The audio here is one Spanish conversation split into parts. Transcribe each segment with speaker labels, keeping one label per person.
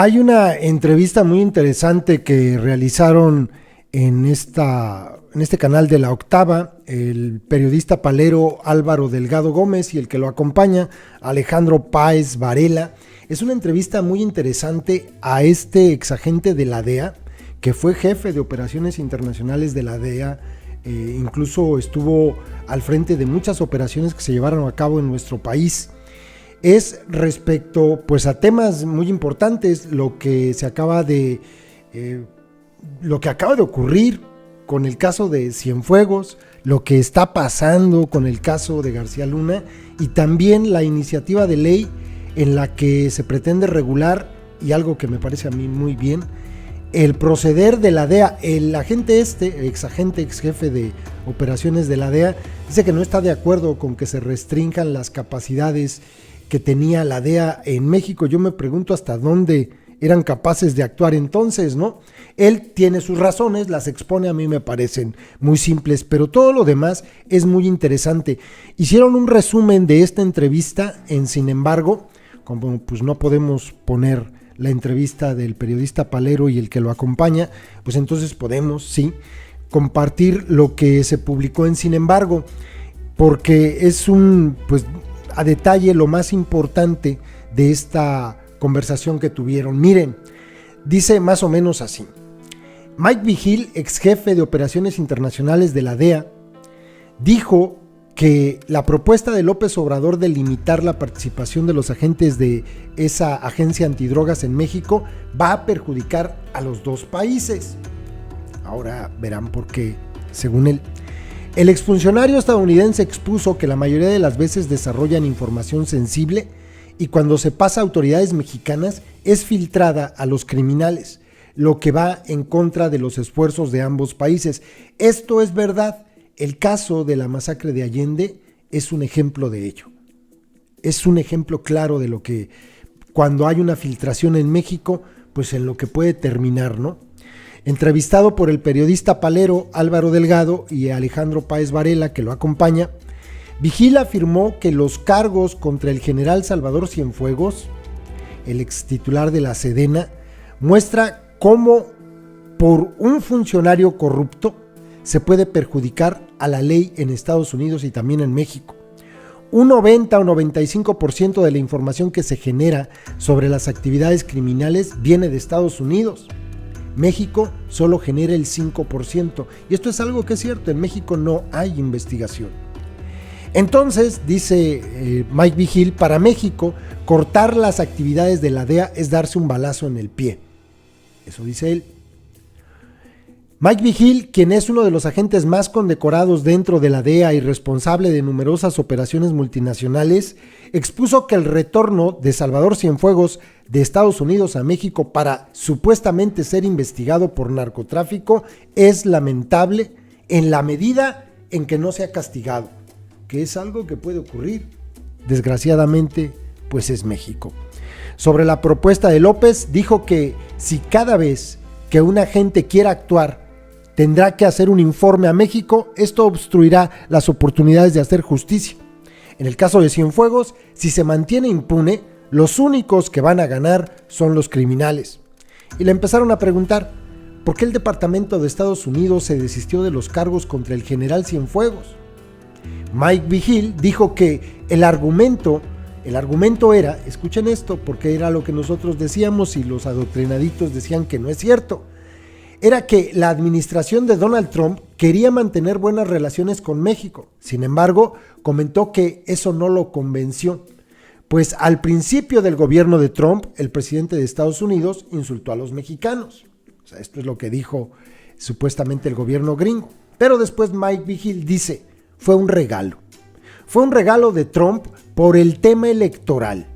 Speaker 1: Hay una entrevista muy interesante que realizaron en este canal de La Octava, el periodista palero Álvaro Delgado Gómez y el que lo acompaña, Alejandro Páez Varela. Es una entrevista muy interesante a este exagente de la DEA, que fue jefe de operaciones internacionales de la DEA, incluso estuvo al frente de muchas operaciones que se llevaron a cabo en nuestro país. Es respecto pues a temas muy importantes, lo que acaba de ocurrir con el caso de Cienfuegos, lo que está pasando con el caso de García Luna y también la iniciativa de ley en la que se pretende regular, y algo que me parece a mí muy bien, el proceder de la DEA. El agente ex jefe de operaciones de la DEA, dice que no está de acuerdo con que se restrinjan las capacidades que tenía la DEA en México. Yo me pregunto hasta dónde eran capaces de actuar entonces, ¿no? Él tiene sus razones, las expone, a mí me parecen muy simples, pero todo lo demás es muy interesante. Hicieron un resumen de esta entrevista en Sin Embargo, como pues no podemos poner la entrevista del periodista palero y el que lo acompaña, pues entonces podemos, sí, compartir lo que se publicó en Sin Embargo, porque es pues a detalle lo más importante de esta conversación que tuvieron. Miren, dice más o menos así: Mike Vigil, ex jefe de operaciones internacionales de la DEA, dijo que la propuesta de López Obrador de limitar la participación de los agentes de esa agencia antidrogas en México va a perjudicar a los dos países. Ahora verán por qué, según él. El exfuncionario estadounidense expuso que la mayoría de las veces desarrollan información sensible y cuando se pasa a autoridades mexicanas es filtrada a los criminales, lo que va en contra de los esfuerzos de ambos países. Esto es verdad. El caso de la masacre de Allende es un ejemplo de ello. Es un ejemplo claro de lo que, cuando hay una filtración en México, pues en lo que puede terminar, ¿no? Entrevistado por el periodista palero Álvaro Delgado y Alejandro Páez Varela, que lo acompaña, Vigil afirmó que los cargos contra el general Salvador Cienfuegos, el ex titular de la Sedena, muestra cómo por un funcionario corrupto se puede perjudicar a la ley en Estados Unidos y también en México. Un 90 o 95% de la información que se genera sobre las actividades criminales viene de Estados Unidos. México solo genera el 5%. Y esto es algo que es cierto, en México no hay investigación. Entonces, dice Mike Vigil, para México, cortar las actividades de la DEA es darse un balazo en el pie. Eso dice él. Mike Vigil, quien es uno de los agentes más condecorados dentro de la DEA y responsable de numerosas operaciones multinacionales, expuso que el retorno de Salvador Cienfuegos de Estados Unidos a México para supuestamente ser investigado por narcotráfico es lamentable en la medida en que no se ha castigado, que es algo que puede ocurrir. Desgraciadamente, pues es México. Sobre la propuesta de López, dijo que si cada vez que un agente quiera actuar tendrá que hacer un informe a México, esto obstruirá las oportunidades de hacer justicia. En el caso de Cienfuegos, si se mantiene impune, los únicos que van a ganar son los criminales. Y le empezaron a preguntar, ¿por qué el Departamento de Estados Unidos se desistió de los cargos contra el general Cienfuegos? Mike Vigil dijo que el argumento era, escuchen esto, porque era lo que nosotros decíamos y los adoctrinaditos decían que no es cierto, era que la administración de Donald Trump quería mantener buenas relaciones con México. Sin embargo, comentó que eso no lo convenció, pues al principio del gobierno de Trump, el presidente de Estados Unidos insultó a los mexicanos. O sea, esto es lo que dijo supuestamente el gobierno gringo. Pero después Mike Vigil dice, fue un regalo. Fue un regalo de Trump por el tema electoral.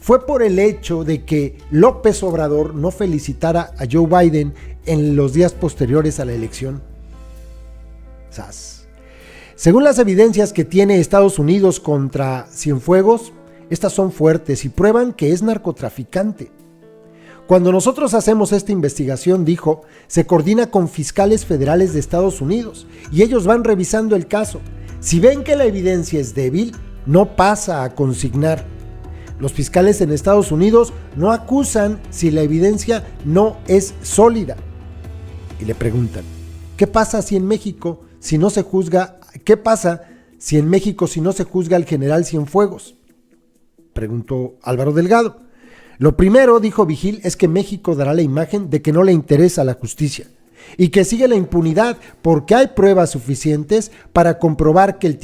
Speaker 1: Fue por el hecho de que López Obrador no felicitara a Joe Biden en los días posteriores a la elección. ¡Sas! Según las evidencias que tiene Estados Unidos contra Cienfuegos, estas son fuertes y prueban que es narcotraficante. Cuando nosotros hacemos esta investigación, dijo, se coordina con fiscales federales de Estados Unidos y ellos van revisando el caso. Si ven que la evidencia es débil, no pasa a consignar. Los fiscales en Estados Unidos no acusan si la evidencia no es sólida. Y le preguntan, ¿qué pasa si en México si no se juzga al general Cienfuegos? Preguntó Álvaro Delgado. Lo primero, dijo Vigil, es que México dará la imagen de que no le interesa la justicia y que sigue la impunidad porque hay pruebas suficientes para comprobar que el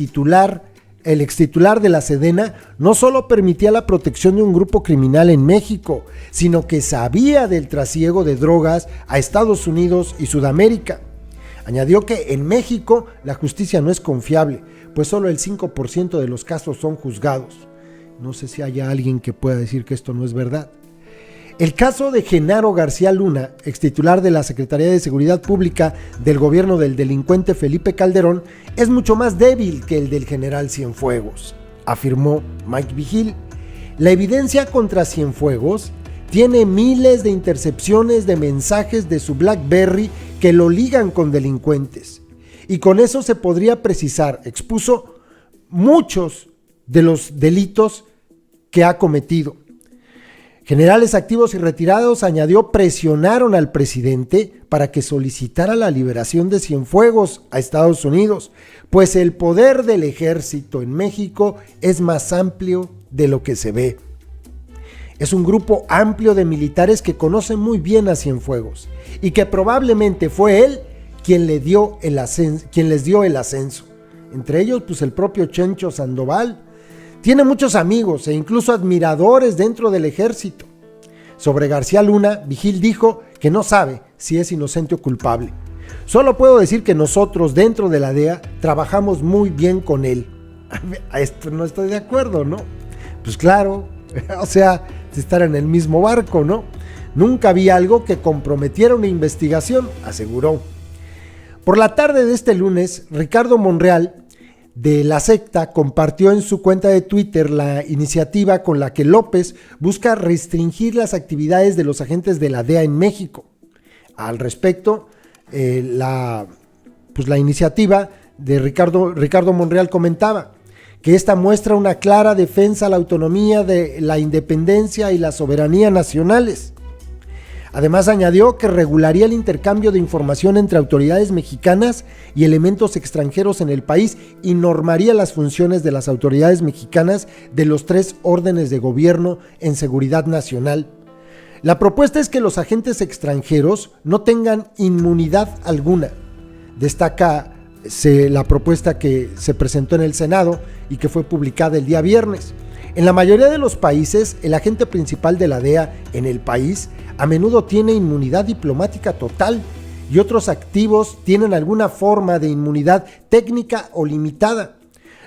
Speaker 1: extitular de la Sedena no solo permitía la protección de un grupo criminal en México, sino que sabía del trasiego de drogas a Estados Unidos y Sudamérica. Añadió que en México la justicia no es confiable, pues solo el 5% de los casos son juzgados. No sé si haya alguien que pueda decir que esto no es verdad. El caso de Genaro García Luna, extitular de la Secretaría de Seguridad Pública del gobierno del delincuente Felipe Calderón, es mucho más débil que el del general Cienfuegos, afirmó Mike Vigil. La evidencia contra Cienfuegos tiene miles de intercepciones de mensajes de su BlackBerry que lo ligan con delincuentes. Y con eso se podría precisar, expuso muchos de los delitos que ha cometido. Generales activos y retirados, añadió, presionaron al presidente para que solicitara la liberación de Cienfuegos a Estados Unidos, pues el poder del ejército en México es más amplio de lo que se ve. Es un grupo amplio de militares que conocen muy bien a Cienfuegos y que probablemente fue él quien les dio el ascenso. Entre ellos, pues el propio Chencho Sandoval. Tiene muchos amigos e incluso admiradores dentro del ejército. Sobre García Luna, Vigil dijo que no sabe si es inocente o culpable. Solo puedo decir que nosotros dentro de la DEA trabajamos muy bien con él. A esto no estoy de acuerdo, ¿no? Pues claro, o sea, estar en el mismo barco, ¿no? Nunca vi algo que comprometiera una investigación, aseguró. Por la tarde de este lunes, Ricardo Monreal, de La Secta, compartió en su cuenta de Twitter la iniciativa con la que López busca restringir las actividades de los agentes de la DEA en México. Al respecto, la iniciativa de Ricardo Monreal comentaba que esta muestra una clara defensa a la autonomía, de la independencia y la soberanía nacionales. Además, añadió que regularía el intercambio de información entre autoridades mexicanas y elementos extranjeros en el país y normaría las funciones de las autoridades mexicanas de los 3 órdenes de gobierno en seguridad nacional. La propuesta es que los agentes extranjeros no tengan inmunidad alguna. Destaca la propuesta que se presentó en el Senado y que fue publicada el día viernes. En la mayoría de los países, el agente principal de la DEA en el país a menudo tiene inmunidad diplomática total y otros activos tienen alguna forma de inmunidad técnica o limitada.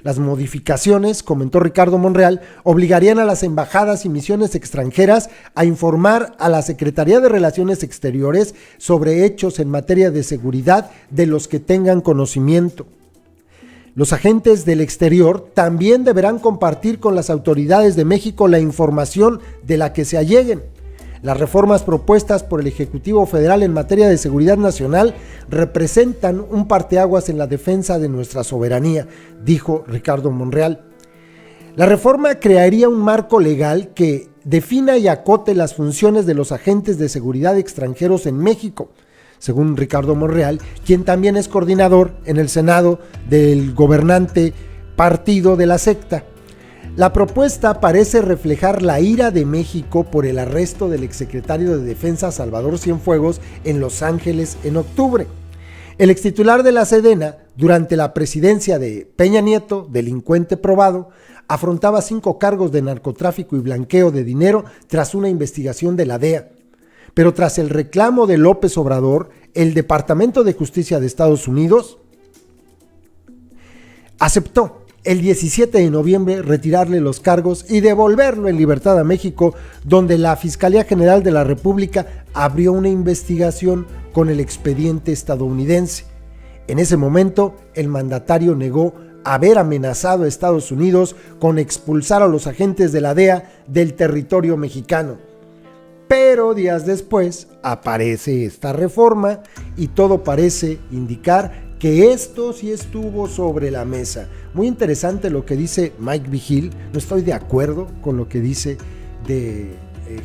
Speaker 1: Las modificaciones, comentó Ricardo Monreal, obligarían a las embajadas y misiones extranjeras a informar a la Secretaría de Relaciones Exteriores sobre hechos en materia de seguridad de los que tengan conocimiento. Los agentes del exterior también deberán compartir con las autoridades de México la información de la que se alleguen. Las reformas propuestas por el Ejecutivo Federal en materia de seguridad nacional representan un parteaguas en la defensa de nuestra soberanía, dijo Ricardo Monreal. La reforma crearía un marco legal que defina y acote las funciones de los agentes de seguridad extranjeros en México, según Ricardo Monreal, quien también es coordinador en el Senado del gobernante partido de La Secta. La propuesta parece reflejar la ira de México por el arresto del exsecretario de Defensa Salvador Cienfuegos en Los Ángeles en octubre. El extitular de la Sedena, durante la presidencia de Peña Nieto, delincuente probado, afrontaba 5 cargos de narcotráfico y blanqueo de dinero tras una investigación de la DEA. Pero tras el reclamo de López Obrador, el Departamento de Justicia de Estados Unidos aceptó el 17 de noviembre retirarle los cargos y devolverlo en libertad a México, donde la Fiscalía General de la República abrió una investigación con el expediente estadounidense. En ese momento, el mandatario negó haber amenazado a Estados Unidos con expulsar a los agentes de la DEA del territorio mexicano. Pero días después aparece esta reforma y todo parece indicar que esto sí estuvo sobre la mesa. Muy interesante lo que dice Mike Vigil. No estoy de acuerdo con lo que dice de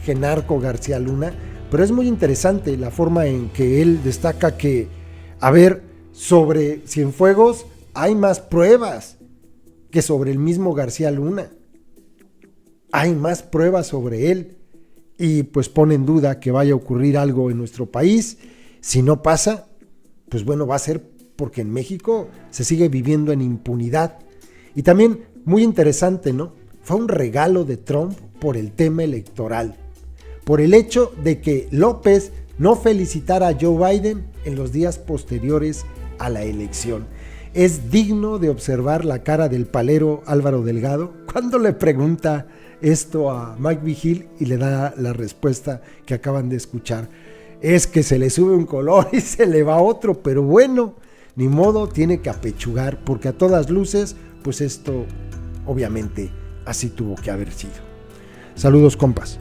Speaker 1: Genarco García Luna, pero es muy interesante la forma en que él destaca que, a ver, sobre Cienfuegos hay más pruebas que sobre el mismo García Luna. Hay más pruebas sobre él y pues pone en duda que vaya a ocurrir algo en nuestro país. Si no pasa, pues bueno, va a ser porque en México se sigue viviendo en impunidad. Y también muy interesante, ¿no? Fue un regalo de Trump por el tema electoral, por el hecho de que López no felicitara a Joe Biden en los días posteriores a la elección. Es digno de observar la cara del palero Álvaro Delgado cuando le pregunta esto a Mike Vigil y le da la respuesta que acaban de escuchar. Es que se le sube un color y se le va otro, pero bueno, ni modo, tiene que apechugar, porque a todas luces, pues esto obviamente así tuvo que haber sido. Saludos, compas.